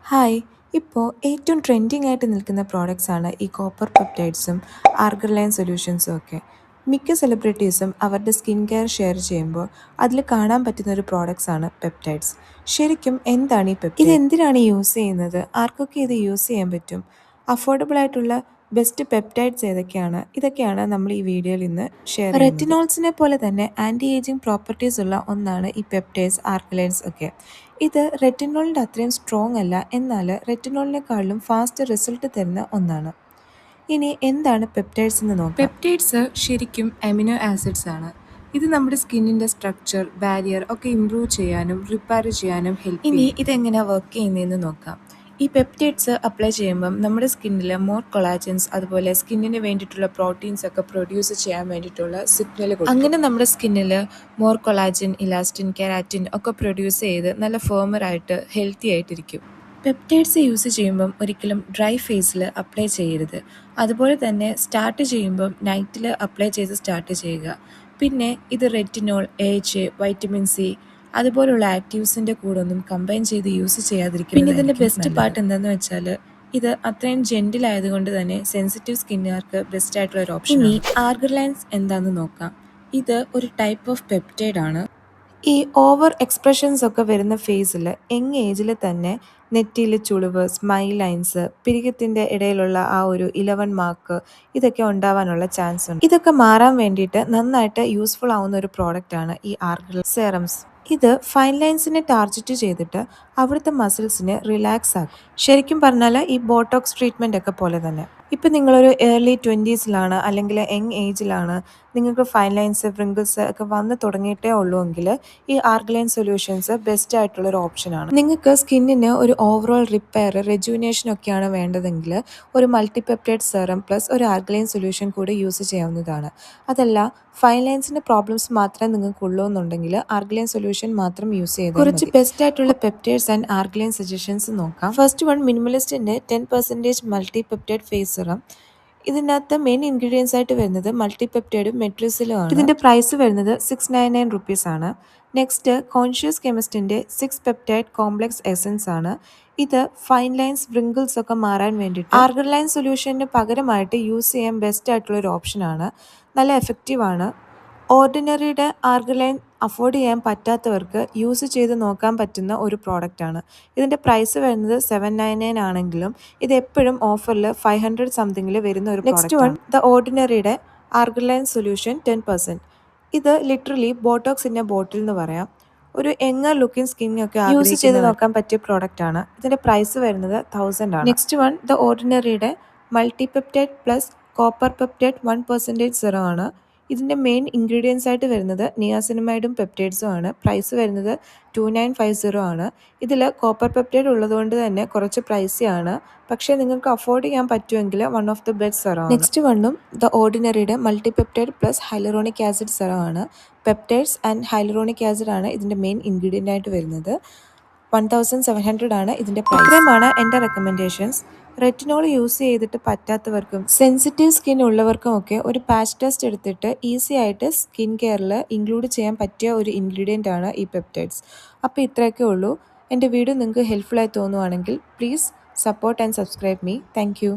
Hi! ഇപ്പോൾ ഏറ്റവും trending ആയിട്ട് നിൽക്കുന്ന പ്രോഡക്റ്റ്സ് ആണ് ഈ കോപ്പർ പെപ്റ്റൈഡ്സും ആർഗർലൈൻ സൊല്യൂഷൻസും ഒക്കെ. മിക്ക സെലിബ്രിറ്റീസും അവരുടെ സ്കിൻ കെയർ ഷെയർ ചെയ്യുമ്പോൾ അതിൽ കാണാൻ പറ്റുന്ന ഒരു പ്രോഡക്റ്റ്സ് ആണ് പെപ്റ്റൈഡ്സ്. ശരിക്കും എന്താണ് ഈ പെപ്റ്റൈഡ്? ഇതെന്തിനാണ് യൂസ് ചെയ്യുന്നത്? ആർക്കൊക്കെ ഇത് യൂസ് ചെയ്യാൻ പറ്റും? അഫോർഡബിൾ ആയിട്ടുള്ള ബെസ്റ്റ് പെപ്റ്റൈഡ്സ് ഏതൊക്കെയാണ്? ഇതൊക്കെയാണ് നമ്മൾ ഈ വീഡിയോയിൽ ഇന്ന് ഷെയർ ചെയ്യുന്നത്. റെറ്റിനോൾസിനെ പോലെ തന്നെ ആൻറ്റി ഏജിങ് പ്രോപ്പർട്ടീസ് ഉള്ള ഒന്നാണ് ഈ പെപ്റ്റൈഡ്സ്, ആർഗലൈൻസ് ഒക്കെ. ഇത് റെറ്റിനോളിൻ്റെ അത്രയും സ്ട്രോങ് അല്ല, എന്നാൽ റെറ്റിനോളിനെക്കാളും ഫാസ്റ്റ് റിസൾട്ട് തരുന്ന ഒന്നാണ്. ഇനി എന്താണ് പെപ്റ്റൈഡ്സ് എന്ന് നോക്കാം. പെപ്റ്റൈഡ്സ് ശരിക്കും അമിനോ ആസിഡ്സ് ആണ്. ഇത് നമ്മുടെ സ്കിന്നിൻ്റെ സ്ട്രക്ചർ, ബാരിയർ ഒക്കെ ഇംപ്രൂവ് ചെയ്യാനും റിപ്പയർ ചെയ്യാനും ഹെൽപ്പ് ചെയ്യും. ഇനി ഇതെങ്ങനെയാണ് വർക്ക് ചെയ്യുന്നതെന്ന് നോക്കാം. ഈ പെപ്റ്റൈഡ്സ് അപ്ലൈ ചെയ്യുമ്പം നമ്മുടെ സ്കിന്നിൽ മോർ കൊളാജൻസ്, അതുപോലെ സ്കിന്നിന് വേണ്ടിയിട്ടുള്ള പ്രോട്ടീൻസ് ഒക്കെ പ്രൊഡ്യൂസ് ചെയ്യാൻ വേണ്ടിയിട്ടുള്ള സിഗ്നൽ കൊടുക്കും. അങ്ങനെ നമ്മുടെ സ്കിന്നിൽ മോർ കൊളാജൻ, ഇലാസ്റ്റിൻ, കെരാറ്റിൻ ഒക്കെ പ്രൊഡ്യൂസ് ചെയ്ത് നല്ല ഫേമറായിട്ട് ഹെൽത്തി ആയിട്ടിരിക്കും. പെപ്റ്റൈഡ്സ് യൂസ് ചെയ്യുമ്പം ഒരിക്കലും ഡ്രൈ ഫേസിൽ അപ്ലൈ ചെയ്യരുത്. അതുപോലെ തന്നെ സ്റ്റാർട്ട് ചെയ്യുമ്പം നൈറ്റിൽ അപ്ലൈ ചെയ്ത് സ്റ്റാർട്ട് ചെയ്യുക. പിന്നെ ഇത് റെറ്റിനോൾ, AHA, വൈറ്റമിൻ സി അതുപോലുള്ള ആക്റ്റീവ്സിൻ്റെ കൂടെ ഒന്നും കമ്പൈൻ ചെയ്ത് യൂസ് ചെയ്യാതിരിക്കും. പിന്നെ ഇതിൻ്റെ ബെസ്റ്റ് പാർട്ട് എന്താണെന്ന് വെച്ചാൽ ഇത് അത്രയും ജെൻറ്റിൽ ആയതുകൊണ്ട് തന്നെ സെൻസിറ്റീവ് സ്കിന്നുകാർക്ക് ബെസ്റ്റ് ആയിട്ടുള്ള ഒരു ഓപ്ഷൻ. ഇനി ആർഗർലൈൻസ് എന്താണെന്ന് നോക്കാം. ഇത് ഒരു ടൈപ്പ് ഓഫ് പെപ്റ്റൈഡ് ആണ്. ഈ ഓവർ എക്സ്പ്രഷൻസ് ഒക്കെ വരുന്ന ഫേസിൽ യങ് ഏജിൽ തന്നെ നെറ്റിയിൽ ചുളിവ്, സ്മൈൽ ലൈൻസ്, പിരികത്തിൻ്റെ ഇടയിലുള്ള ആ ഒരു 11 മാർക്ക് ഇതൊക്കെ ഉണ്ടാവാനുള്ള ചാൻസ് ഉണ്ട്. ഇതൊക്കെ മാറാൻ വേണ്ടിയിട്ട് നന്നായിട്ട് യൂസ്ഫുൾ ആവുന്ന ഒരു പ്രോഡക്റ്റാണ് ഈ ആർഗൽ സെറംസ്. ഇത് ഫൈൻ ലൈൻസിനെ ടാർഗറ്റ് ചെയ്തിട്ട് അവിടുത്തെ മസിൽസിനെ റിലാക്സ് ആക്കും. ശരിക്കും പറഞ്ഞാൽ ഈ ബോട്ടോക്സ് ട്രീറ്റ്മെൻ്റ് ഒക്കെ പോലെ തന്നെ. ഇപ്പം നിങ്ങളൊരു ഏർലി 20s അല്ലെങ്കിൽ യങ് ഏജിലാണ്, നിങ്ങൾക്ക് ഫൈൻ ലൈൻസ്, വ്രിങ്കിൾസ് ഒക്കെ വന്ന് തുടങ്ങിയിട്ടേ ഉള്ളൂ എങ്കിൽ ഈ ആർഗലൈൻ സൊല്യൂഷൻസ് ബെസ്റ്റ് ആയിട്ടുള്ളൊരു ഓപ്ഷനാണ്. നിങ്ങൾക്ക് സ്കിന്നിന് ഒരു ഓവറോൾ റിപ്പയർ, റെജുവിനേഷൻ ഒക്കെയാണ് വേണ്ടതെങ്കിൽ ഒരു മൾട്ടിപെപ്റ്റൈഡ് സെറം പ്ലസ് ഒരു ആർഗലൈൻ സൊല്യൂഷൻ കൂടി യൂസ് ചെയ്യാവുന്നതാണ്. അതല്ല ഫൈൻ ലൈൻസിൻ്റെ പ്രോബ്ലംസ് മാത്രമേ നിങ്ങൾക്ക് ഉള്ളൂ എന്നുണ്ടെങ്കിൽ ആർഗലൈൻ സൊല്യൂഷൻ മാത്രം യൂസ് ചെയ്താൽ കുറച്ച് ബെസ്റ്റ് ആയിട്ടുള്ള പെപ്റ്റൈഡ്സ് ആൻഡ് ആർഗലൈൻ സജഷൻസ് നോക്കാം. ഫസ്റ്റ് വൺ, മിനിമലിസ്റ്റിൻ്റെ 10% മൾട്ടി പെപ്റ്റൈഡ് ഫേസ് സെറം. ഇതിനകത്ത് മെയിൻ ഇൻഗ്രീഡിയൻസ് ആയിട്ട് വരുന്നത് മൾട്ടിപെപ്റ്റൈഡും മെട്രിസിലും ആണ്. ഇതിൻ്റെ പ്രൈസ് വരുന്നത് 699 റുപ്പീസ് ആണ്. നെക്സ്റ്റ്, കോൺഷ്യസ് കെമിസ്റ്റിൻ്റെ 6 പെപ്റ്റൈഡ് കോംപ്ലക്സ് എസൻസ് ആണ്. ഇത് ഫൈൻ ലൈൻസ്, വ്രിങ്കിൾസ് ഒക്കെ മാറാൻ വേണ്ടിയിട്ട് ആർഗർലൈൻ സൊല്യൂഷന് പകരമായിട്ട് യൂസ് ചെയ്യാൻ ബെസ്റ്റ് ആയിട്ടുള്ള ഒരു ഓപ്ഷനാണ്. നല്ല എഫക്റ്റീവ് ആണ്. ഓർഡിനറിയുടെ ആർഗലൈൻ അഫോർഡ് ചെയ്യാൻ പറ്റാത്തവർക്ക് യൂസ് ചെയ്ത് നോക്കാൻ പറ്റുന്ന ഒരു പ്രോഡക്റ്റാണ്. ഇതിൻ്റെ പ്രൈസ് വരുന്നത് 799 ആണെങ്കിലും ഇത് എപ്പോഴും ഓഫറിൽ 500 സംതിങ്ങിൽ വരുന്ന ഒരു പ്രോഡക്റ്റ്. നെക്സ്റ്റ് വൺ, ദ ഓർഡിനറിയുടെ ആർഗലൈൻ സൊല്യൂഷൻ 10%. ഇത് ലിറ്ററലി ബോട്ടോക്സിൻ്റെ ബോട്ടിൽ എന്ന് പറയാം. ഒരു യങ്ങർ ലുക്കിംഗ് സ്കിന്നൊക്കെ യൂസ് ചെയ്ത് നോക്കാൻ പറ്റിയ പ്രോഡക്റ്റ് ആണ്. ഇതിൻ്റെ പ്രൈസ് വരുന്നത് 1000 ആണ്. നെക്സ്റ്റ് വൺ, ദ ഓർഡിനറിയുടെ multipeptide plus copper peptide 1% serum ആണ്. ഇതിൻ്റെ മെയിൻ ഇൻഗ്രീഡിയൻസ് ആയിട്ട് വരുന്നത് നിയാസിനമൈഡും പെപ്റ്റൈഡ്സും ആണ്. പ്രൈസ് വരുന്നത് 2950 ആണ്. ഇതിൽ കോപ്പർ പെപ്റ്റൈഡ് ഉള്ളതുകൊണ്ട് തന്നെ കുറച്ച് പ്രൈസി ആണ്, പക്ഷേ നിങ്ങൾക്ക് അഫോർഡ് ചെയ്യാൻ പറ്റുമെങ്കിൽ one of the best serum. Next വണ്ണും ദ ഓർഡിനറിയുടെ multipeptide plus hyaluronic acid serum ആണ്. പെപ്റ്റൈഡ്സ് ആൻഡ് ഹൈലറോണിക് ആസിഡ് ആണ് ഇതിൻ്റെ മെയിൻ ഇൻഗ്രീഡിയൻ്റ് ആയിട്ട് വരുന്നത്. 1700 ആണ് ഇതിൻ്റെ പ്രൈസ്. ഇത്രയുമാണ് എൻ്റെ റെക്കമെൻഡേഷൻസ്. റെറ്റിനോൾ യൂസ് ചെയ്തിട്ട് പറ്റാത്തവർക്കും സെൻസിറ്റീവ് സ്കിൻ ഉള്ളവർക്കും ഒക്കെ ഒരു പാച്ച് ടെസ്റ്റ് എടുത്തിട്ട് ഈസി ആയിട്ട് സ്കിൻ കെയറിൽ ഇൻക്ലൂഡ് ചെയ്യാൻ പറ്റിയ ഒരു ഇൻഗ്രീഡിയൻ്റ് ആണ് ഈ പെപ്റ്റൈഡ്സ്. അപ്പോൾ ഇത്രയൊക്കെ ഉള്ളൂ. എൻ്റെ വീഡിയോ നിങ്ങൾക്ക് ഹെൽപ്ഫുൾ ആയി തോന്നുവാണെങ്കിൽ please support and subscribe me. Thank U.